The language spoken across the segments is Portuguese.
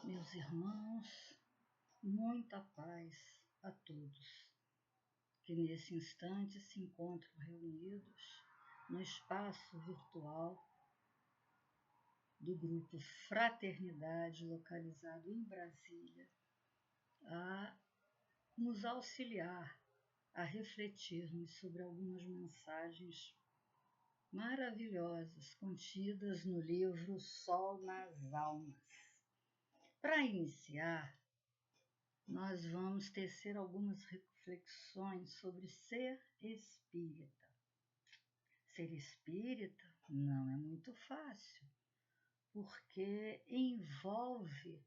Meus irmãos, muita paz a todos que nesse instante se encontram reunidos no espaço virtual do grupo Fraternidade, localizado em Brasília, a nos auxiliar a refletirmos sobre algumas mensagens maravilhosas contidas no livro Sol nas Almas. Para iniciar, nós vamos tecer algumas reflexões sobre ser espírita. Ser espírita não é muito fácil, porque envolve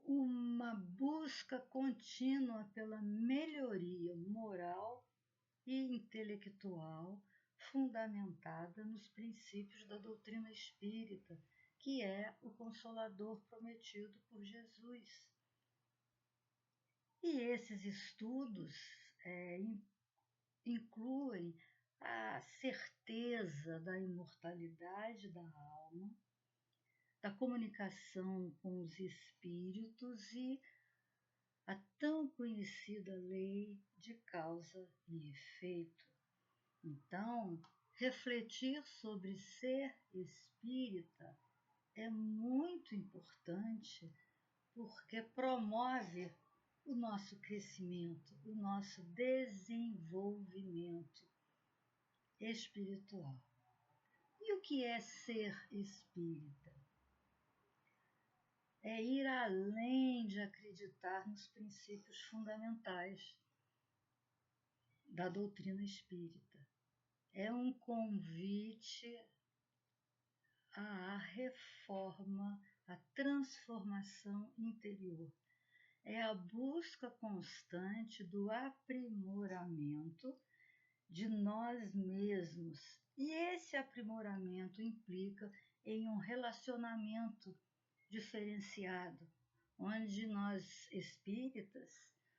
uma busca contínua pela melhoria moral e intelectual fundamentada nos princípios da doutrina espírita, que é o Consolador prometido por Jesus. E esses estudos incluem a certeza da imortalidade da alma, da comunicação com os espíritos e a tão conhecida lei de causa e efeito. Então, refletir sobre ser espírita é muito importante porque promove o nosso crescimento, o nosso desenvolvimento espiritual. E o que é ser espírita? É ir além de acreditar nos princípios fundamentais da doutrina espírita. É um convite à reforma, à transformação interior. É a busca constante do aprimoramento de nós mesmos. E esse aprimoramento implica em um relacionamento diferenciado, onde nós espíritas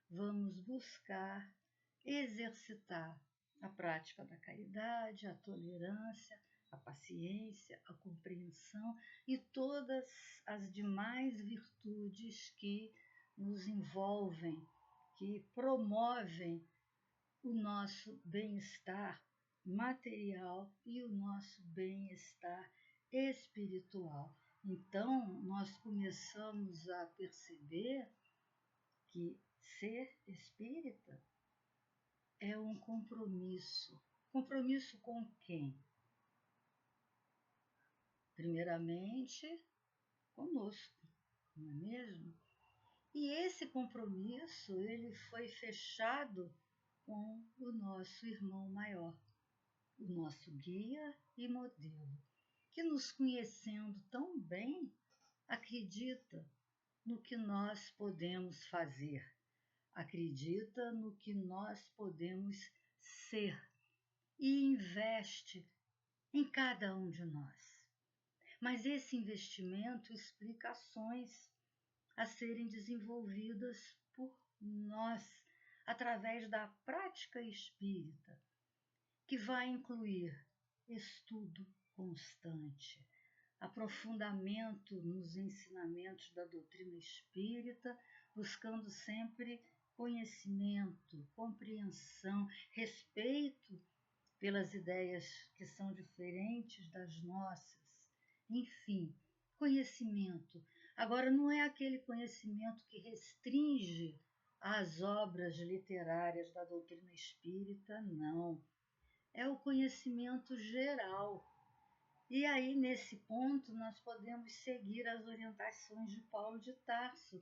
vamos buscar exercitar a prática da caridade, a tolerância, a paciência, a compreensão e todas as demais virtudes que nos envolvem, que promovem o nosso bem-estar material e o nosso bem-estar espiritual. Então, nós começamos a perceber que ser espírita é um compromisso. Compromisso com quem? Primeiramente, conosco, não é mesmo? E esse compromisso, ele foi fechado com o nosso irmão maior, o nosso guia e modelo, que nos conhecendo tão bem, acredita no que nós podemos fazer, acredita no que nós podemos ser e investe em cada um de nós. Mas esse investimento explica ações a serem desenvolvidas por nós através da prática espírita, que vai incluir estudo constante, aprofundamento nos ensinamentos da doutrina espírita, buscando sempre conhecimento, compreensão, respeito pelas ideias que são diferentes das nossas, enfim, conhecimento. Agora, não é aquele conhecimento que restringe às obras literárias da doutrina espírita, não. É o conhecimento geral. E aí, nesse ponto, nós podemos seguir as orientações de Paulo de Tarso,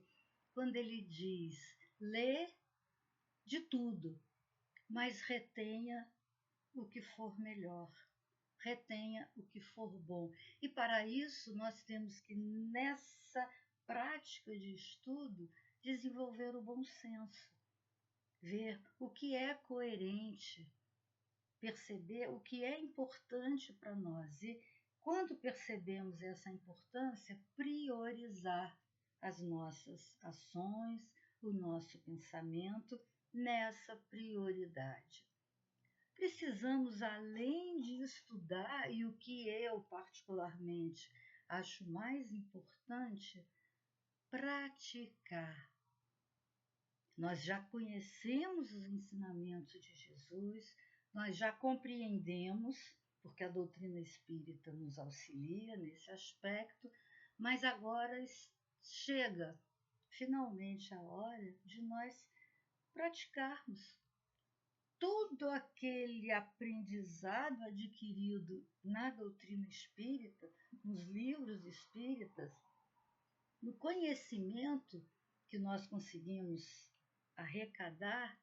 quando ele diz: lê de tudo, mas retenha o que for melhor, retenha o que for bom. E para isso, nós temos que, nessa prática de estudo, desenvolver o bom senso, ver o que é coerente, perceber o que é importante para nós e, quando percebemos essa importância, priorizar as nossas ações, o nosso pensamento nessa prioridade. Precisamos, além de estudar, e o que eu particularmente acho mais importante praticar. Nós já conhecemos os ensinamentos de Jesus, nós já compreendemos, porque a doutrina espírita nos auxilia nesse aspecto, mas agora chega finalmente a hora de nós praticarmos todo aquele aprendizado adquirido na doutrina espírita, nos livros espíritas, no conhecimento que nós conseguimos arrecadar,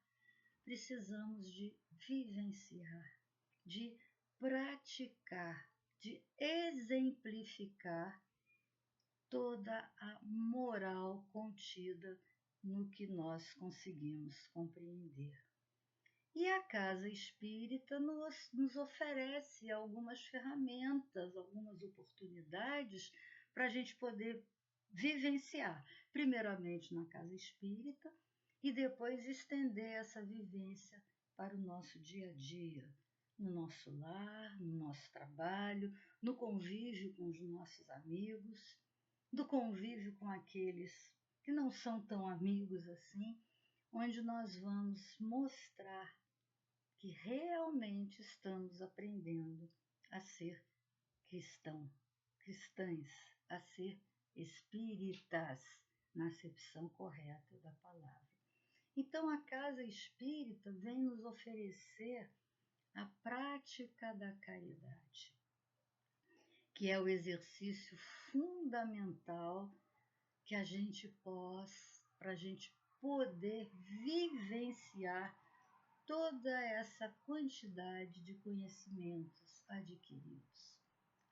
precisamos de vivenciar, de praticar, de exemplificar toda a moral contida no que nós conseguimos compreender. E a casa espírita nos oferece algumas ferramentas, algumas oportunidades para a gente poder vivenciar, primeiramente na casa espírita, e depois estender essa vivência para o nosso dia a dia, no nosso lar, no nosso trabalho, no convívio com os nossos amigos, do convívio com aqueles que não são tão amigos assim, onde nós vamos mostrar que realmente estamos aprendendo a ser cristãs, a ser espíritas, na acepção correta da palavra. Então, a casa espírita vem nos oferecer a prática da caridade, que é o exercício fundamental que a gente para a gente poder vivenciar toda essa quantidade de conhecimentos adquiridos.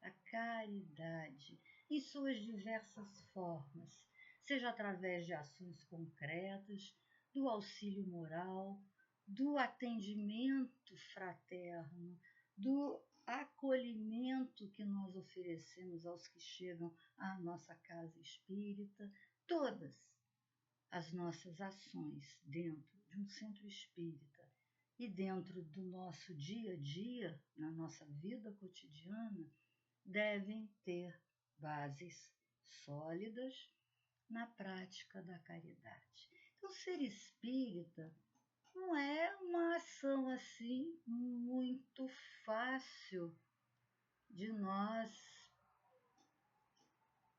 A caridade, em suas diversas formas, seja através de ações concretas, do auxílio moral, do atendimento fraterno, do acolhimento que nós oferecemos aos que chegam à nossa casa espírita, todas as nossas ações dentro de um centro espírita e dentro do nosso dia a dia, na nossa vida cotidiana, devem ter bases sólidas na prática da caridade. Então, ser espírita não é uma ação assim muito fácil de nós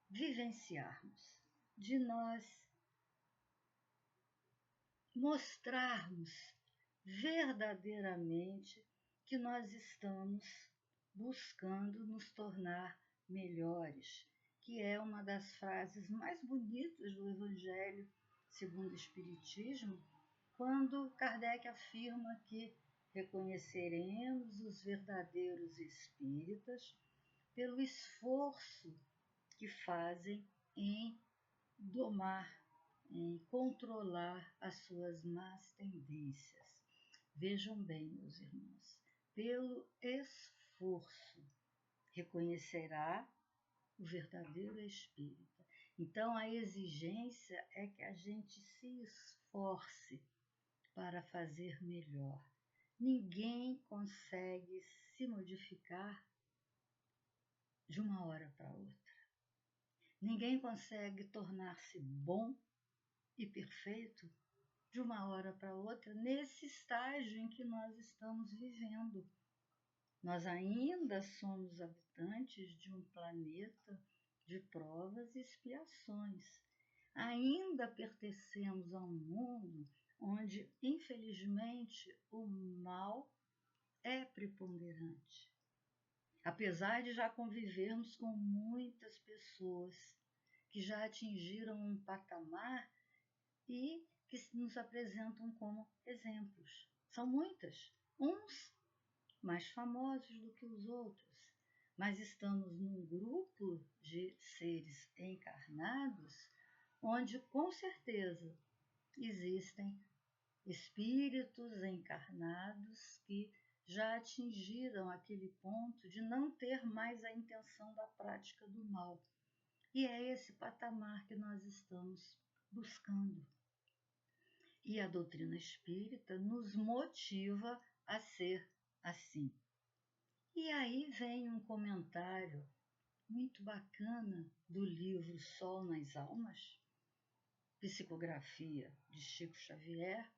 vivenciarmos, de nós mostrarmos verdadeiramente que nós estamos buscando nos tornar melhores, que é uma das frases mais bonitas do Evangelho segundo o Espiritismo, quando Kardec afirma que reconheceremos os verdadeiros espíritas pelo esforço que fazem em domar, em controlar as suas más tendências. Vejam bem, meus irmãos, pelo esforço reconhecerá o verdadeiro espírita. Então, a exigência é que a gente se esforce para fazer melhor. Ninguém consegue se modificar de uma hora para outra. Ninguém consegue tornar-se bom e perfeito de uma hora para outra nesse estágio em que nós estamos vivendo. Nós ainda somos habitantes de um planeta de provas e expiações. Ainda pertencemos a um mundo onde, infelizmente, o mal é preponderante. Apesar de já convivermos com muitas pessoas que já atingiram um patamar e que nos apresentam como exemplos. São muitas, uns mais famosos do que os outros, mas estamos num grupo de seres encarnados onde, com certeza, existem espíritos encarnados que já atingiram aquele ponto de não ter mais a intenção da prática do mal. E é esse patamar que nós estamos buscando. E a doutrina espírita nos motiva a ser assim. E aí vem um comentário muito bacana do livro Sol nas Almas, psicografia de Chico Xavier,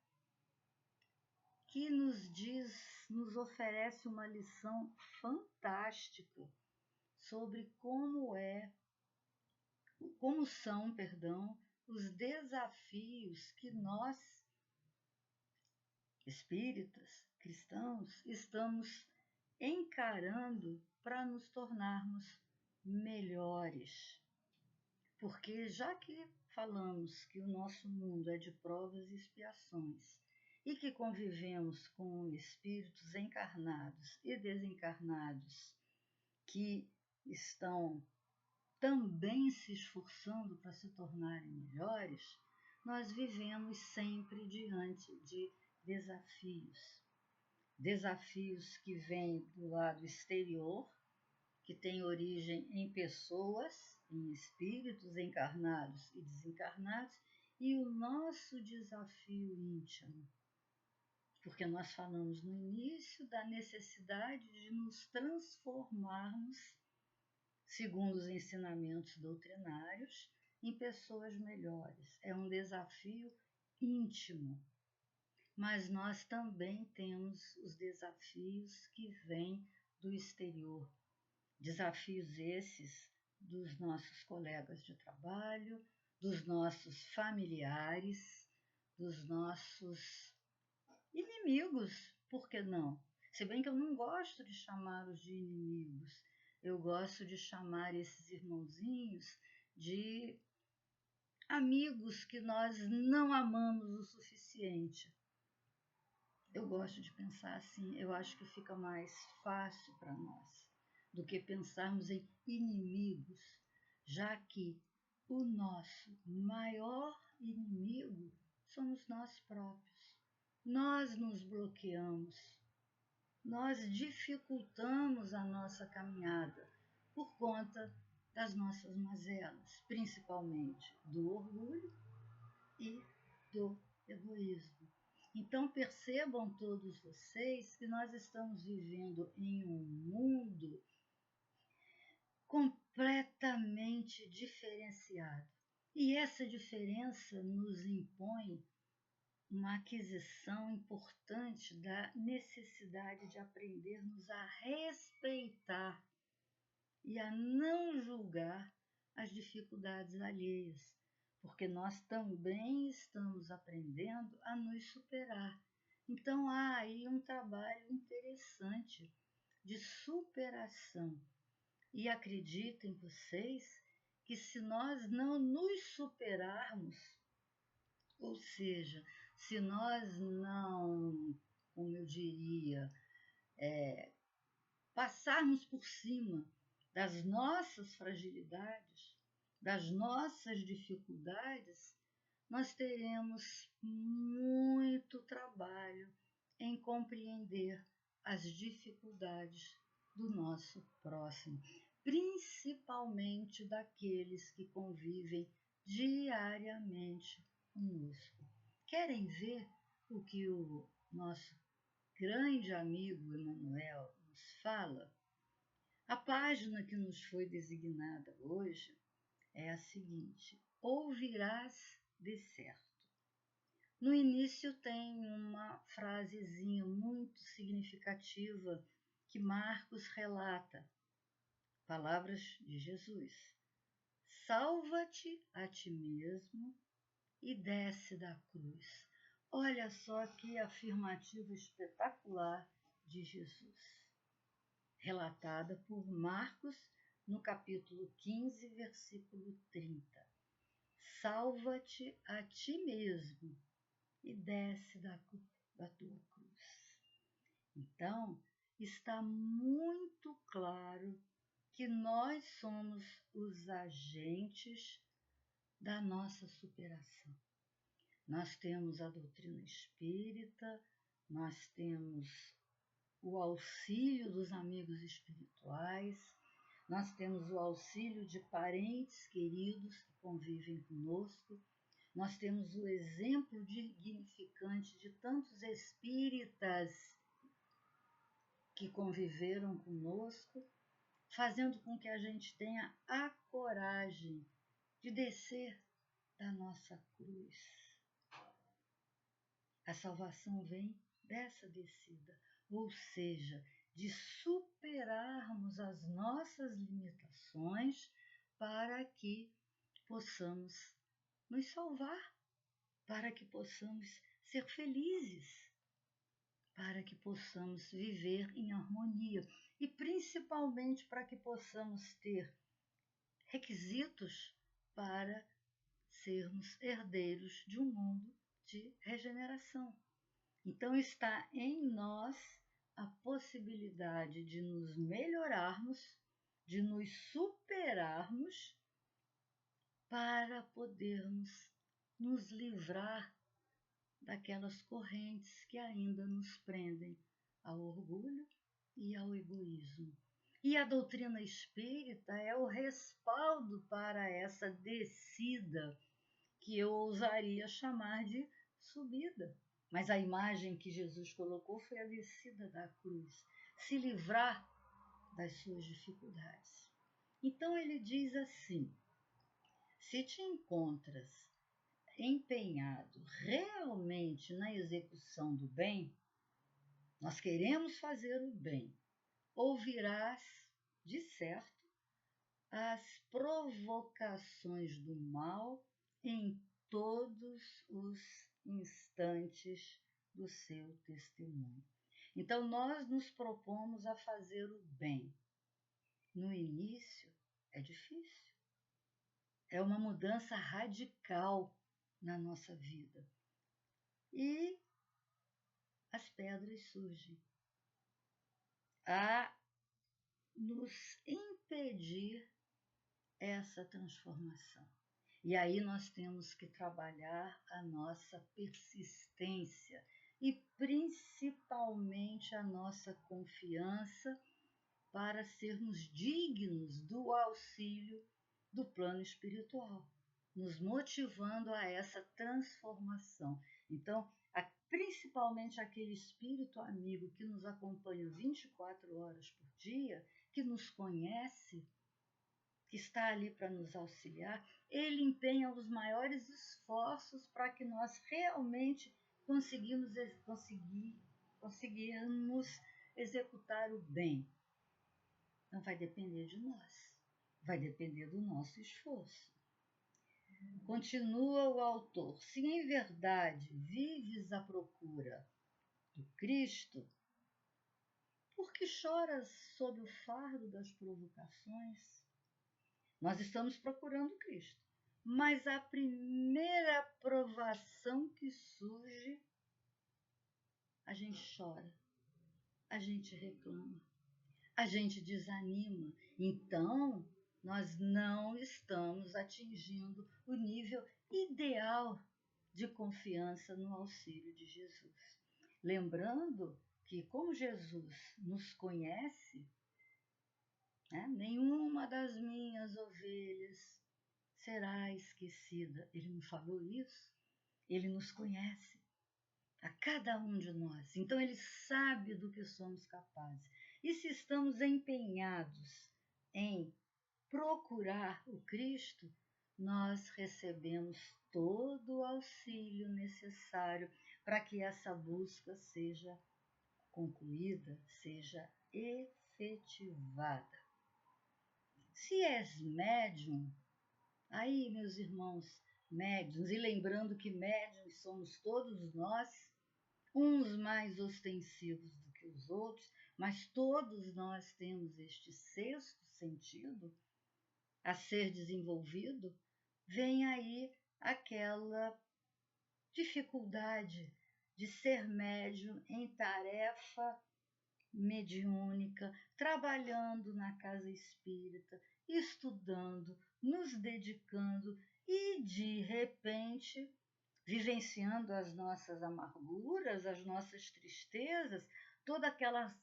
que nos oferece uma lição fantástica sobre como são, os desafios que nós, espíritas, cristãos, estamos encarando para nos tornarmos melhores. Porque já que falamos que o nosso mundo é de provas e expiações e que convivemos com espíritos encarnados e desencarnados que estão também se esforçando para se tornarem melhores, nós vivemos sempre diante de desafios. Desafios que vêm do lado exterior, que têm origem em pessoas, em espíritos encarnados e desencarnados, e o nosso desafio íntimo. Porque nós falamos no início da necessidade de nos transformarmos, segundo os ensinamentos doutrinários, em pessoas melhores. É um desafio íntimo. Mas nós também temos os desafios que vêm do exterior. Desafios esses dos nossos colegas de trabalho, dos nossos familiares, dos nossos inimigos, por que não? Se bem que eu não gosto de chamá-los de inimigos, eu gosto de chamar esses irmãozinhos de amigos que nós não amamos o suficiente. Eu gosto de pensar assim, eu acho que fica mais fácil para nós do que pensarmos em inimigos, já que o nosso maior inimigo somos nós próprios. Nós nos bloqueamos, nós dificultamos a nossa caminhada por conta das nossas mazelas, principalmente do orgulho e do egoísmo. Então percebam todos vocês que nós estamos vivendo em um mundo completamente diferenciado. E essa diferença nos impõe uma aquisição importante da necessidade de aprendermos a respeitar e a não julgar as dificuldades alheias, porque nós também estamos aprendendo a nos superar. Então há aí um trabalho interessante de superação. E acreditem vocês que se nós não nos superarmos, ou seja, se nós não, como eu diria, passarmos por cima das nossas fragilidades, das nossas dificuldades, nós teremos muito trabalho em compreender as dificuldades do nosso próximo, principalmente daqueles que convivem diariamente conosco. Querem ver o que o nosso grande amigo Emmanuel nos fala? A página que nos foi designada hoje é a seguinte: ouvirás de certo. No início tem uma frasezinha muito significativa que Marcos relata, palavras de Jesus: salva-te a ti mesmo e desce da cruz. Olha só que afirmativa espetacular de Jesus, relatada por Marcos no capítulo 15, versículo 30. Salva-te a ti mesmo e desce da tua cruz. Então, está muito claro que nós somos os agentes da nossa superação. Nós temos a doutrina espírita, nós temos o auxílio dos amigos espirituais, nós temos o auxílio de parentes queridos que convivem conosco, nós temos o exemplo dignificante de tantos espíritas que conviveram conosco fazendo com que a gente tenha a coragem de descer da nossa cruz. A salvação vem dessa descida, ou seja, de superarmos as nossas limitações para que possamos nos salvar, para que possamos ser felizes, para que possamos viver em harmonia e principalmente para que possamos ter requisitos para sermos herdeiros de um mundo de regeneração. Então está em nós a possibilidade de nos melhorarmos, de nos superarmos para podermos nos livrar daquelas correntes que ainda nos prendem ao orgulho e ao egoísmo. E a doutrina espírita é o respaldo para essa descida, que eu ousaria chamar de subida. Mas a imagem que Jesus colocou foi a descida da cruz, se livrar das suas dificuldades. Então ele diz assim: se te encontras empenhado realmente na execução do bem, nós queremos fazer o bem, ouvirás, de certo, as provocações do mal em todos os instantes do seu testemunho. Então, nós nos propomos a fazer o bem. No início, é difícil. É uma mudança radical na nossa vida. E as pedras surgem a nos impedir essa transformação. E aí nós temos que trabalhar a nossa persistência e principalmente a nossa confiança para sermos dignos do auxílio do plano espiritual, nos motivando a essa transformação. Então, principalmente aquele espírito amigo que nos acompanha 24 horas por dia, que nos conhece, que está ali para nos auxiliar, ele empenha os maiores esforços para que nós realmente conseguimos executar o bem. Não vai depender de nós, vai depender do nosso esforço. Continua o autor: se em verdade vives à procura do Cristo, por que choras sob o fardo das provocações? Nós estamos procurando Cristo, mas a primeira provação que surge, a gente chora, a gente reclama, a gente desanima. Então, nós não estamos atingindo o nível ideal de confiança no auxílio de Jesus. Lembrando que, como Jesus nos conhece, nenhuma das minhas ovelhas será esquecida. Ele não falou isso? Ele nos conhece, a cada um de nós. Então, ele sabe do que somos capazes. E se estamos empenhados em procurar o Cristo, nós recebemos todo o auxílio necessário para que essa busca seja concluída, seja efetivada. Se és médium, aí, meus irmãos médiuns, e lembrando que médiuns somos todos nós, uns mais ostensivos do que os outros, mas todos nós temos este sexto sentido a ser desenvolvido, vem aí aquela dificuldade de ser médium em tarefa mediúnica, trabalhando na casa espírita, estudando, nos dedicando e, de repente, vivenciando as nossas amarguras, as nossas tristezas, toda aquela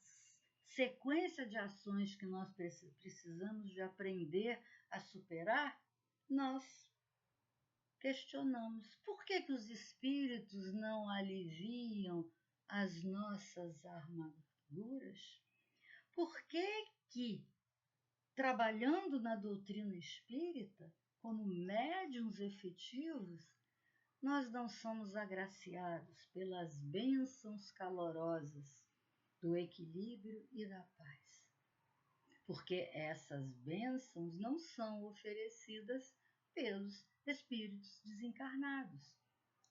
sequência de ações que nós precisamos de aprender a superar, nós questionamos por que os espíritos não aliviam as nossas amarguras? Por que trabalhando na doutrina espírita, como médiuns efetivos, nós não somos agraciados pelas bênçãos calorosas do equilíbrio e da paz. Porque essas bênçãos não são oferecidas pelos espíritos desencarnados.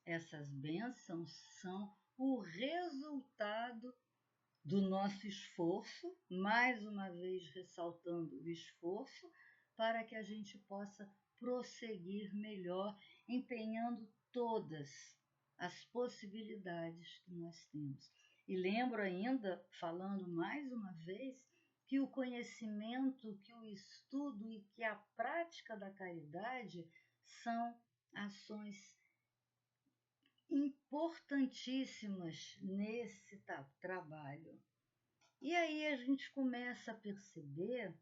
Essas bênçãos são o resultado do nosso esforço, mais uma vez ressaltando o esforço, para que a gente possa prosseguir melhor, empenhando todas as possibilidades que nós temos. E lembro ainda, falando mais uma vez, que o conhecimento, que o estudo e que a prática da caridade são ações importantíssimas nesse trabalho. E aí a gente começa a perceber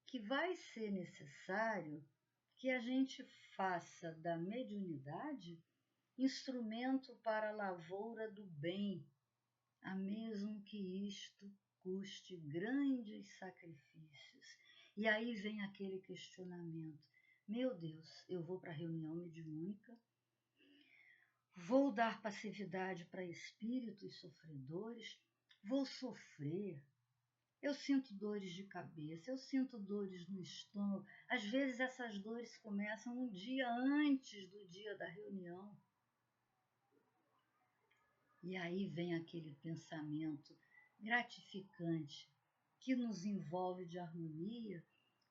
que vai ser necessário que a gente faça da mediunidade instrumento para a lavoura do bem, a mesmo que isto custe grandes sacrifícios. E aí vem aquele questionamento: meu Deus, eu vou para a reunião mediúnica, vou dar passividade para espíritos sofredores, vou sofrer, eu sinto dores de cabeça, eu sinto dores no estômago. Às vezes essas dores começam um dia antes do dia da reunião. E aí vem aquele pensamento gratificante que nos envolve de harmonia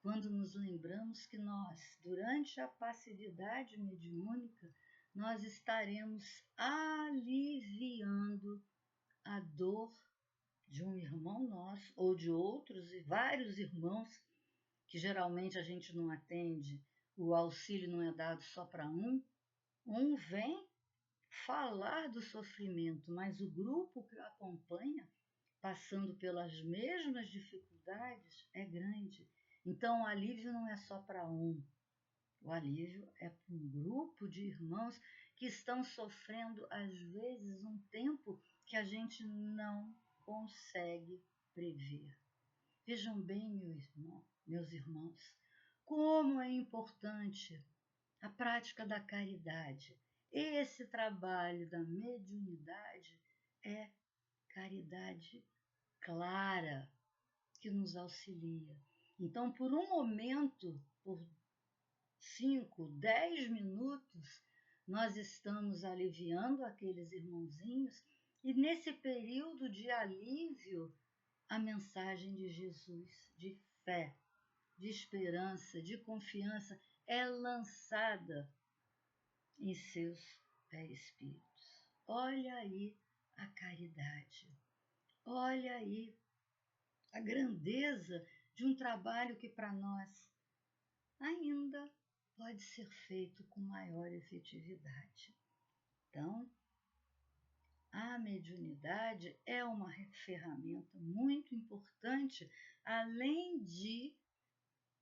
quando nos lembramos que nós, durante a passividade mediúnica, nós estaremos aliviando a dor de um irmão nosso ou de outros e vários irmãos, que geralmente a gente não atende, o auxílio não é dado só para um vem falar do sofrimento, mas o grupo que o acompanha, passando pelas mesmas dificuldades, é grande. Então o alívio não é só para um, o alívio é para um grupo de irmãos que estão sofrendo, às vezes, um tempo que a gente não consegue prever. Vejam bem, meus irmãos, como é importante a prática da caridade. Esse trabalho da mediunidade é caridade clara que nos auxilia. Então, por um momento, por 5, 10 minutos, nós estamos aliviando aqueles irmãozinhos, e nesse período de alívio, a mensagem de Jesus, de fé, de esperança, de confiança, é lançada em seus perispíritos. Olha aí a caridade, olha aí a grandeza de um trabalho que para nós ainda pode ser feito com maior efetividade. Então, a mediunidade é uma ferramenta muito importante, além de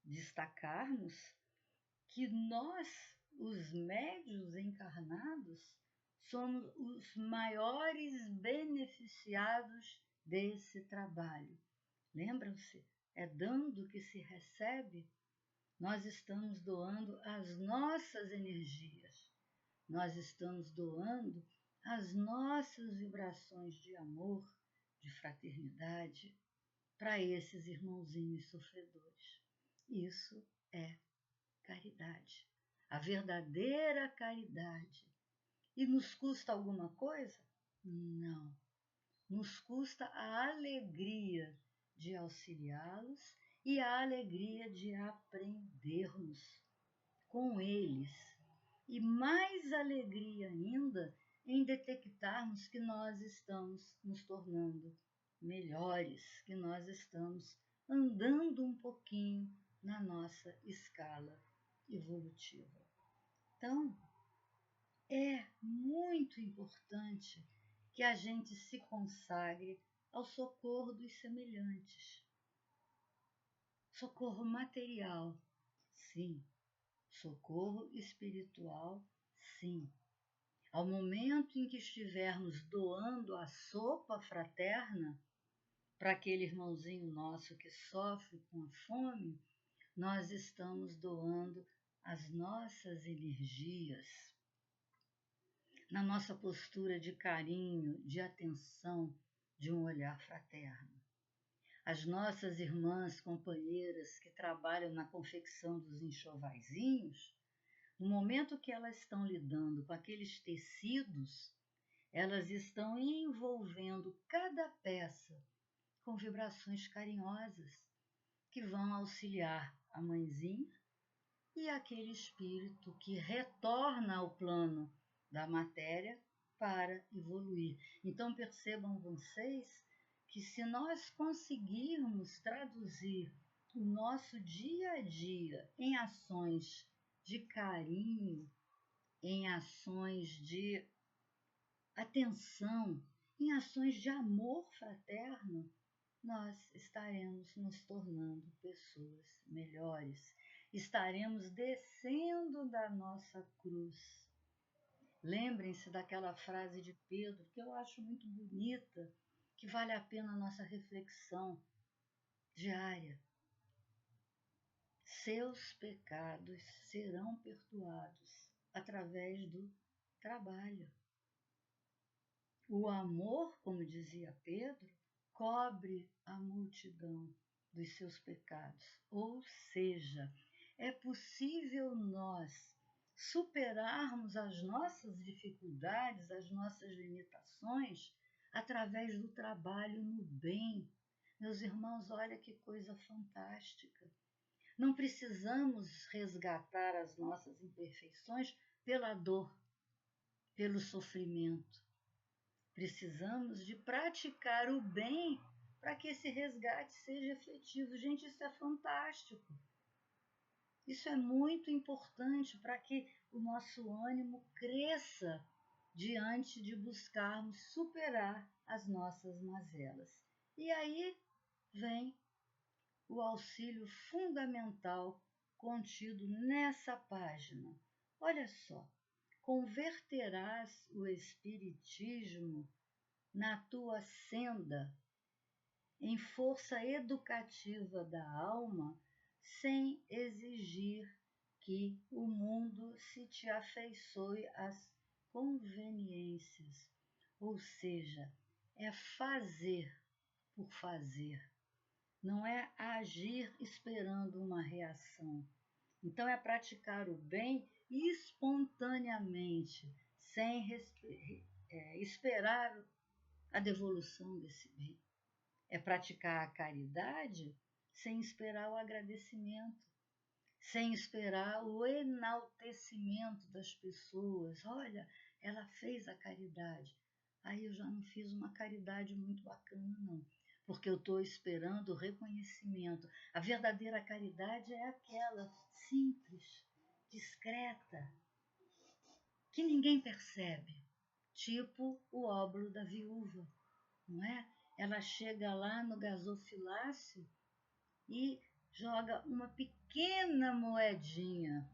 destacarmos que nós, os médiuns encarnados, somos os maiores beneficiados desse trabalho. Lembram-se? É dando que se recebe. Nós estamos doando as nossas energias, nós estamos doando as nossas vibrações de amor, de fraternidade, para esses irmãozinhos sofredores. Isso é caridade, a verdadeira caridade. E nos custa alguma coisa? Não. Nos custa a alegria de auxiliá-los e a alegria de aprendermos com eles. E mais alegria ainda em detectarmos que nós estamos nos tornando melhores, que nós estamos andando um pouquinho na nossa escala evolutiva. Então, é muito importante que a gente se consagre ao socorro dos semelhantes. Socorro material, sim. Socorro espiritual, sim. Ao momento em que estivermos doando a sopa fraterna, para aquele irmãozinho nosso que sofre com a fome, nós estamos doando as nossas energias, na nossa postura de carinho, de atenção, de um olhar fraterno. As nossas irmãs companheiras que trabalham na confecção dos enxovaizinhos, no momento que elas estão lidando com aqueles tecidos, elas estão envolvendo cada peça com vibrações carinhosas que vão auxiliar a mãezinha e aquele espírito que retorna ao plano da matéria para evoluir. Então percebam vocês que se nós conseguirmos traduzir o nosso dia a dia em ações de carinho, em ações de atenção, em ações de amor fraterno, nós estaremos nos tornando pessoas melhores, estaremos descendo da nossa cruz. Lembrem-se daquela frase de Pedro, que eu acho muito bonita, que vale a pena a nossa reflexão diária. Seus pecados serão perdoados através do trabalho. O amor, como dizia Pedro, cobre a multidão dos seus pecados. Ou seja, é possível nós superarmos as nossas dificuldades, as nossas limitações, através do trabalho no bem. Meus irmãos, olha que coisa fantástica. Não precisamos resgatar as nossas imperfeições pela dor, pelo sofrimento. Precisamos de praticar o bem para que esse resgate seja efetivo. Gente, isso é fantástico. Isso é muito importante para que o nosso ânimo cresça diante de buscarmos superar as nossas mazelas. E aí vem o auxílio fundamental contido nessa página. Olha só, converterás o espiritismo na tua senda, em força educativa da alma, sem exigir que o mundo se te afeiçoe às conveniências. Ou seja, é fazer por fazer, não é agir esperando uma reação. Então é praticar o bem espontaneamente, sem esperar a devolução desse bem. É praticar a caridade sem esperar o agradecimento, sem esperar o enaltecimento das pessoas. Olha, ela fez a caridade. Aí eu já não fiz uma caridade muito bacana, não, porque eu estou esperando o reconhecimento. A verdadeira caridade é aquela simples, discreta, que ninguém percebe, tipo o óbolo da viúva, não é? Ela chega lá no gasofilácio e joga uma pequena moedinha,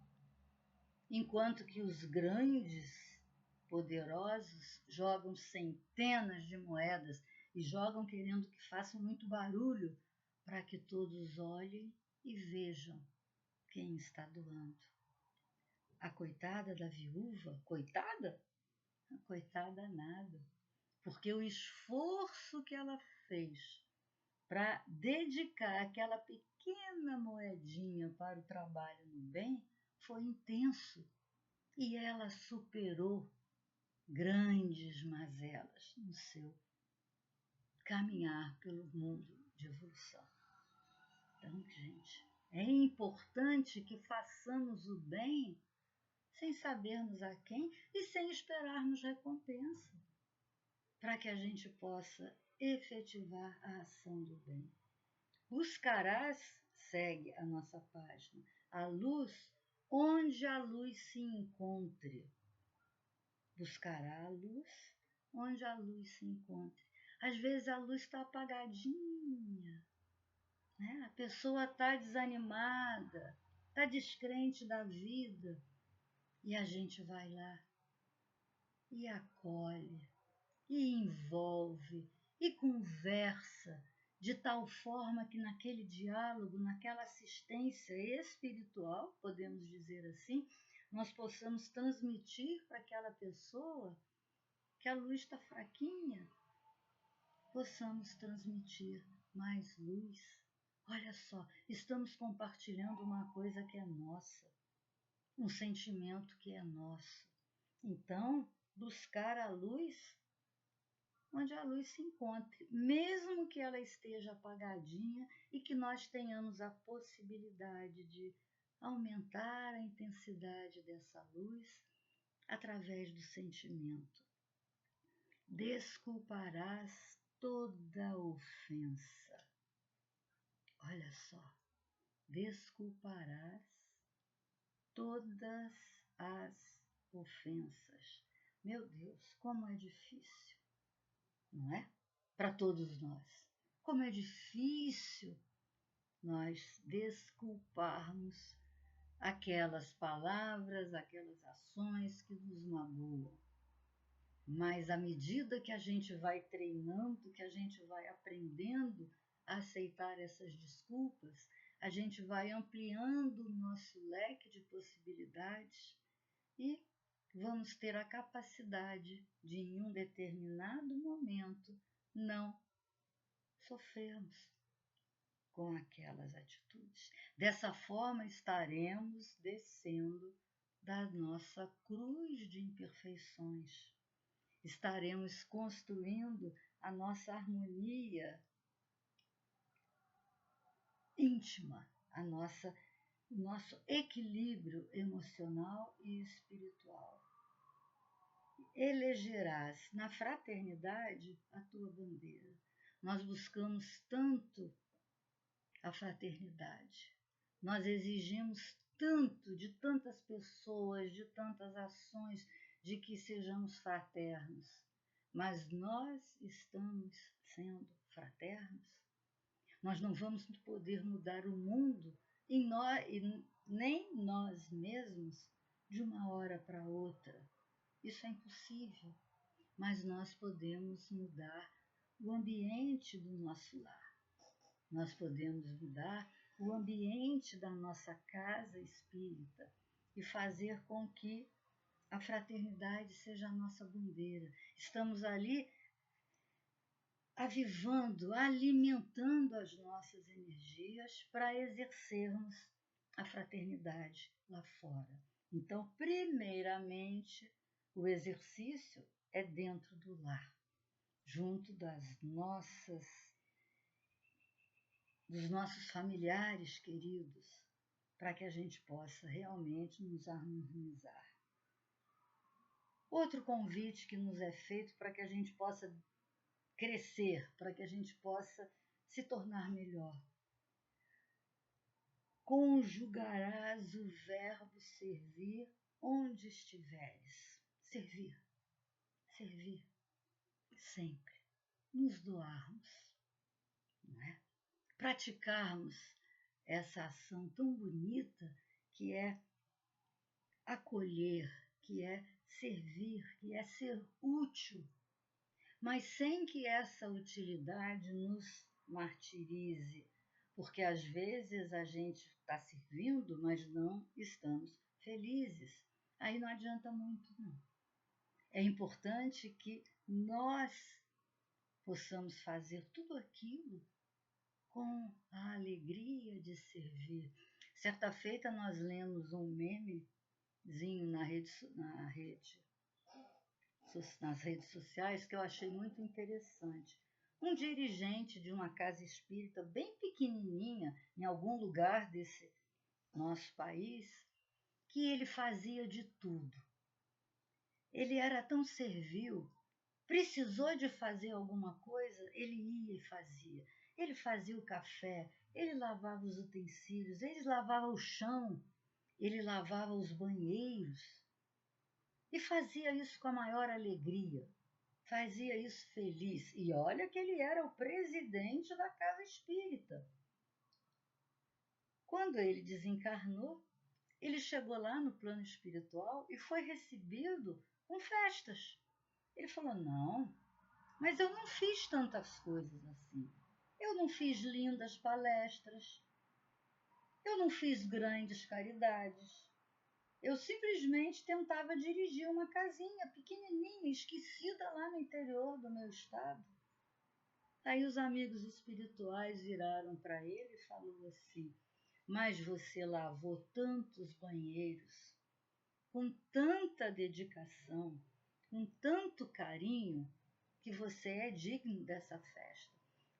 enquanto que os grandes, poderosos, jogam centenas de moedas e jogam querendo que façam muito barulho para que todos olhem e vejam quem está doando. A coitada da viúva, coitada? A coitada nada, porque o esforço que ela fez para dedicar aquela pequena moedinha para o trabalho no bem foi intenso e ela superou grandes mazelas no seu caminhar pelo mundo de evolução. Então, gente, é importante que façamos o bem sem sabermos a quem e sem esperarmos recompensa, para que a gente possa efetivar a ação do bem. Buscarás, segue a nossa página, a luz onde a luz se encontre. Buscará a luz onde a luz se encontre. Às vezes a luz está apagadinha, né? A pessoa está desanimada, está descrente da vida, e a gente vai lá e acolhe, e envolve, e conversa de tal forma que naquele diálogo, naquela assistência espiritual, podemos dizer assim, nós possamos transmitir para aquela pessoa que a luz está fraquinha, possamos transmitir mais luz. Olha só, estamos compartilhando uma coisa que é nossa, um sentimento que é nosso. Então, buscar a luz onde a luz se encontre, mesmo que ela esteja apagadinha e que nós tenhamos a possibilidade de aumentar a intensidade dessa luz através do sentimento. Desculparás toda ofensa. Olha só, desculparás todas as ofensas. Meu Deus, como é difícil, não é? Para todos nós. Como é difícil nós desculparmos aquelas palavras, aquelas ações que nos magoam. Mas à medida que a gente vai treinando, que a gente vai aprendendo a aceitar essas desculpas, a gente vai ampliando o nosso leque de possibilidades e vamos ter a capacidade de, em um determinado momento, não sofrermos com aquelas atitudes. Dessa forma, estaremos descendo da nossa cruz de imperfeições. Estaremos construindo a nossa harmonia íntima, o nosso equilíbrio emocional e espiritual. Elegerás na fraternidade a tua bandeira. Nós buscamos tanto a fraternidade. Nós exigimos tanto de tantas pessoas, de tantas ações, de que sejamos fraternos. Mas nós estamos sendo fraternos? Nós não vamos poder mudar o mundo e nem nós mesmos de uma hora para outra. Isso é impossível. Mas nós podemos mudar o ambiente do nosso lar. Nós podemos mudar o ambiente da nossa casa espírita e fazer com que a fraternidade seja a nossa bandeira. Estamos ali avivando, alimentando as nossas energias para exercermos a fraternidade lá fora. Então, primeiramente, o exercício é dentro do lar, junto dos nossos familiares queridos, para que a gente possa realmente nos harmonizar. Outro convite que nos é feito para que a gente possa crescer, para que a gente possa se tornar melhor. Conjugarás o verbo servir onde estiveres. Servir, servir, sempre. Nos doarmos, não é? Praticarmos essa ação tão bonita que é acolher, que é servir, que é ser útil, mas sem que essa utilidade nos martirize, porque às vezes a gente está servindo, mas não estamos felizes. Aí não adianta muito, não. É importante que nós possamos fazer tudo aquilo com a alegria de servir. Certa feita nós lemos um memezinho nas redes sociais que eu achei muito interessante. Um dirigente de uma casa espírita bem pequenininha, em algum lugar desse nosso país, que ele fazia de tudo. Ele era tão servil, precisou de fazer alguma coisa, ele ia e fazia. Ele fazia o café, ele lavava os utensílios, ele lavava o chão, ele lavava os banheiros. E fazia isso com a maior alegria, fazia isso feliz. E olha que ele era o presidente da casa espírita. Quando ele desencarnou, ele chegou lá no plano espiritual e foi recebido com festas. Ele falou, não, mas eu não fiz tantas coisas assim. Eu não fiz lindas palestras, eu não fiz grandes caridades. Eu simplesmente tentava dirigir uma casinha pequenininha, esquecida lá no interior do meu estado. Aí os amigos espirituais viraram para ele e falaram assim: mas você lavou tantos banheiros, com tanta dedicação, com tanto carinho, que você é digno dessa festa.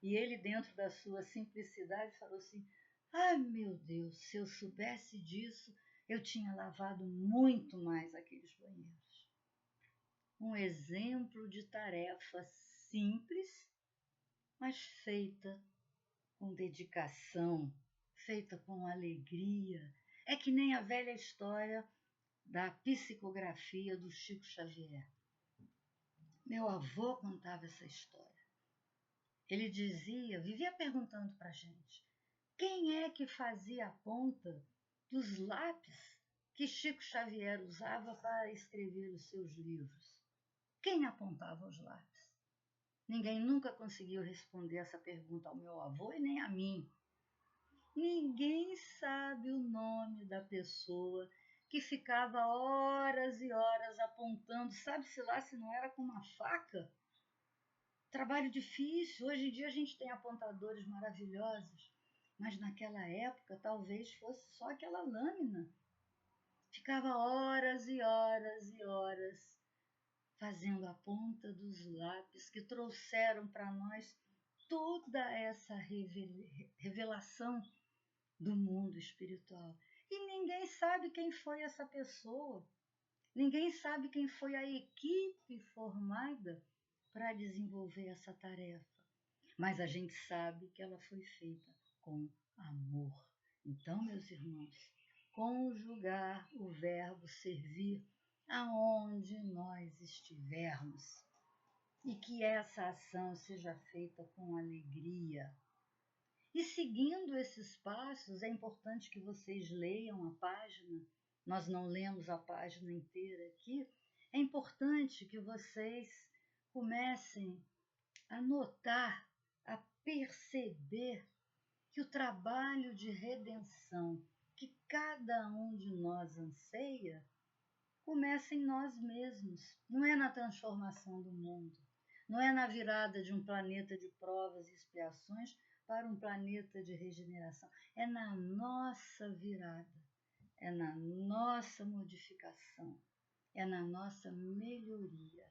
E ele, dentro da sua simplicidade, falou assim: ai meu Deus, se eu soubesse disso, eu tinha lavado muito mais aqueles banheiros. Um exemplo de tarefa simples, mas feita com dedicação, feita com alegria. É que nem a velha história da psicografia do Chico Xavier. Meu avô contava essa história. Ele dizia, vivia perguntando para a gente, quem é que fazia a ponta dos lápis que Chico Xavier usava para escrever os seus livros? Quem apontava os lápis? Ninguém nunca conseguiu responder essa pergunta ao meu avô e nem a mim. Ninguém sabe o nome da pessoa que ficava horas e horas apontando, sabe-se lá se não era com uma faca? Trabalho difícil. Hoje em dia a gente tem apontadores maravilhosos, mas naquela época talvez fosse só aquela lâmina. Ficava horas e horas e horas fazendo a ponta dos lápis que trouxeram para nós toda essa revelação do mundo espiritual. E ninguém sabe quem foi essa pessoa, ninguém sabe quem foi a equipe formada para desenvolver essa tarefa. Mas a gente sabe que ela foi feita com amor. Então, meus irmãos, conjugar o verbo servir aonde nós estivermos. E que essa ação seja feita com alegria. E seguindo esses passos, é importante que vocês leiam a página. Nós não lemos a página inteira aqui. É importante que vocês comecem a notar, a perceber que o trabalho de redenção que cada um de nós anseia começa em nós mesmos. Não é na transformação do mundo. Não é na virada de um planeta de provas e expiações para um planeta de regeneração. É na nossa virada, é na nossa modificação, é na nossa melhoria.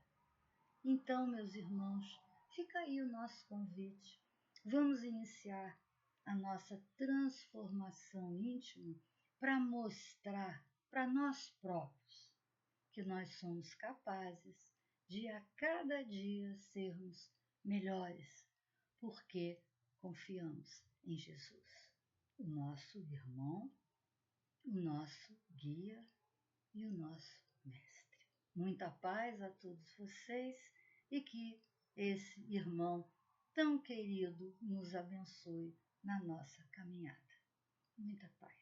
Então, meus irmãos, fica aí o nosso convite. Vamos iniciar a nossa transformação íntima para mostrar para nós próprios que nós somos capazes de a cada dia sermos melhores, porque confiamos em Jesus, o nosso irmão, o nosso guia e o nosso mestre. Muita paz a todos vocês e que esse irmão tão querido nos abençoe na nossa caminhada. Muita paz.